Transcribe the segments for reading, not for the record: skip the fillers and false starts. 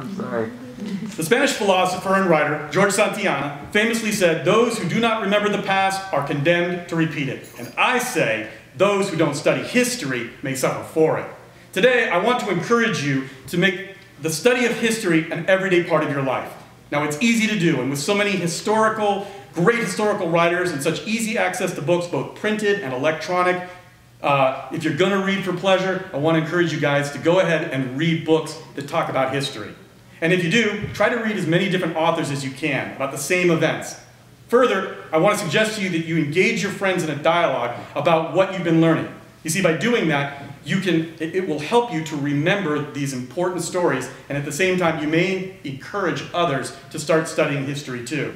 I'm sorry. The Spanish philosopher and writer, George Santayana, famously said, "Those who do not remember the past are condemned to repeat it." And I say, those who don't study history may suffer for it. Today, I want to encourage you to make the study of history an everyday part of your life. Now, it's easy to do, and with so many great historical writers and such easy access to books, both printed and electronic, if you're going to read for pleasure, I want to encourage you guys to go ahead and read books that talk about history. And if you do, try to read as many different authors as you can about the same events. Further, I want to suggest to you that you engage your friends in a dialogue about what you've been learning. You see, by doing that, it will help you to remember these important stories, and at the same time, you may encourage others to start studying history too.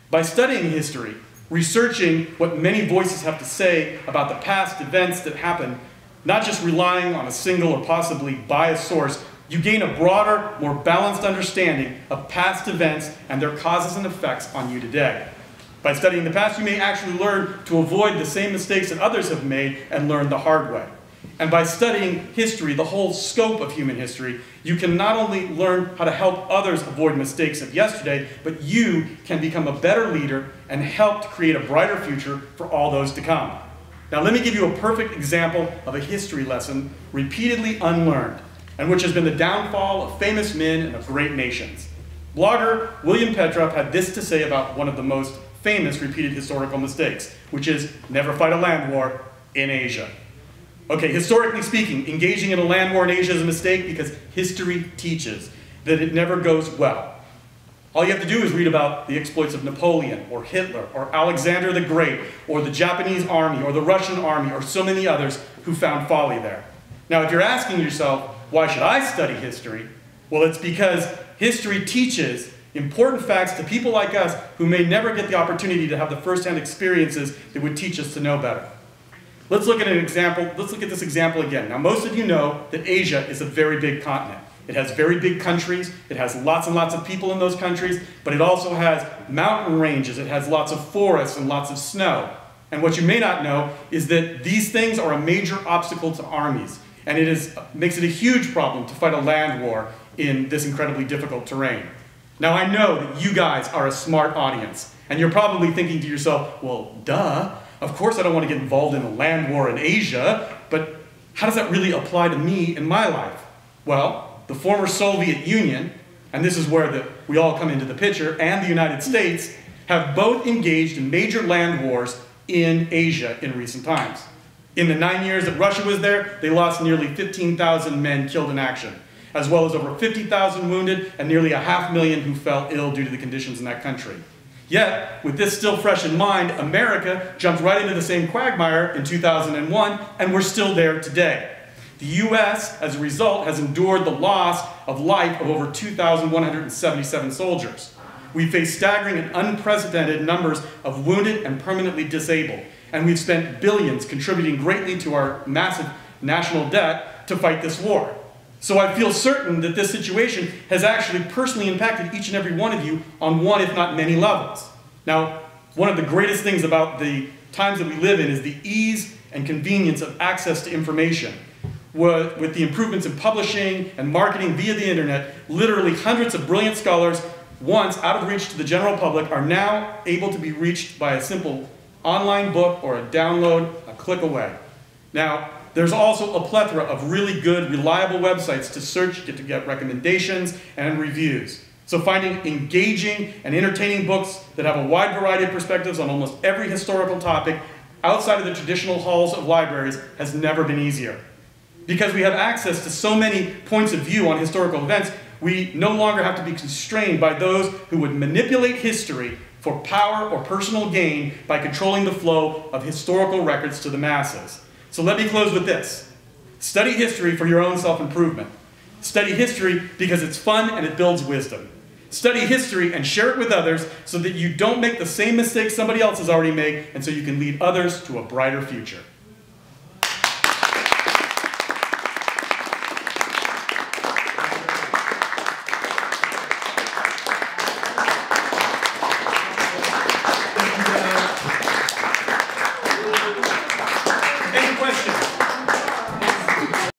By studying history, researching what many voices have to say about the past events that happened, not just relying on a single or possibly biased source, you gain a broader, more balanced understanding of past events and their causes and effects on you today. By studying the past, you may actually learn to avoid the same mistakes that others have made and learn the hard way. And by studying history, the whole scope of human history, you can not only learn how to help others avoid mistakes of yesterday, but you can become a better leader and help to create a brighter future for all those to come. Now let me give you a perfect example of a history lesson repeatedly unlearned, and which has been the downfall of famous men and of great nations. Blogger William Petroff had this to say about one of the most famous repeated historical mistakes, which is never fight a land war in Asia. Okay, historically speaking, engaging in a land war in Asia is a mistake because history teaches that it never goes well. All you have to do is read about the exploits of Napoleon, or Hitler, or Alexander the Great, or the Japanese army, or the Russian army, or so many others who found folly there. Now, if you're asking yourself, why should I study history? Well, it's because history teaches important facts to people like us who may never get the opportunity to have the first-hand experiences that would teach us to know better. Let's look at an example. Let's look at this example again. Now, most of you know that Asia is a very big continent. It has very big countries. It has lots and lots of people in those countries, but it also has mountain ranges. It has lots of forests and lots of snow. And what you may not know is that these things are a major obstacle to armies, and makes it a huge problem to fight a land war in this incredibly difficult terrain. Now, I know that you guys are a smart audience, and you're probably thinking to yourself, well, duh, of course I don't want to get involved in a land war in Asia, but how does that really apply to me in my life? Well, the former Soviet Union, and this is where we all come into the picture, and the United States have both engaged in major land wars in Asia in recent times. In the 9 years that Russia was there, they lost nearly 15,000 men killed in action, as well as over 50,000 wounded and nearly 500,000 who fell ill due to the conditions in that country. Yet, with this still fresh in mind, America jumped right into the same quagmire in 2001, and we're still there today. The U.S., as a result, has endured the loss of life of over 2,177 soldiers. We face staggering and unprecedented numbers of wounded and permanently disabled, and we've spent billions contributing greatly to our massive national debt to fight this war. So I feel certain that this situation has actually personally impacted each and every one of you on one, if not many levels. Now, one of the greatest things about the times that we live in is the ease and convenience of access to information. With the improvements in publishing and marketing via the internet, literally hundreds of brilliant scholars, once out of reach to the general public, are now able to be reached by a simple online book or a download a click away. Now, there's also a plethora of really good, reliable websites to search, to get recommendations and reviews. So finding engaging and entertaining books that have a wide variety of perspectives on almost every historical topic outside of the traditional halls of libraries has never been easier. Because we have access to so many points of view on historical events, we no longer have to be constrained by those who would manipulate history for power or personal gain by controlling the flow of historical records to the masses. So let me close with this. Study history for your own self-improvement. Study history because it's fun and it builds wisdom. Study history and share it with others so that you don't make the same mistakes somebody else has already made, and so you can lead others to a brighter future.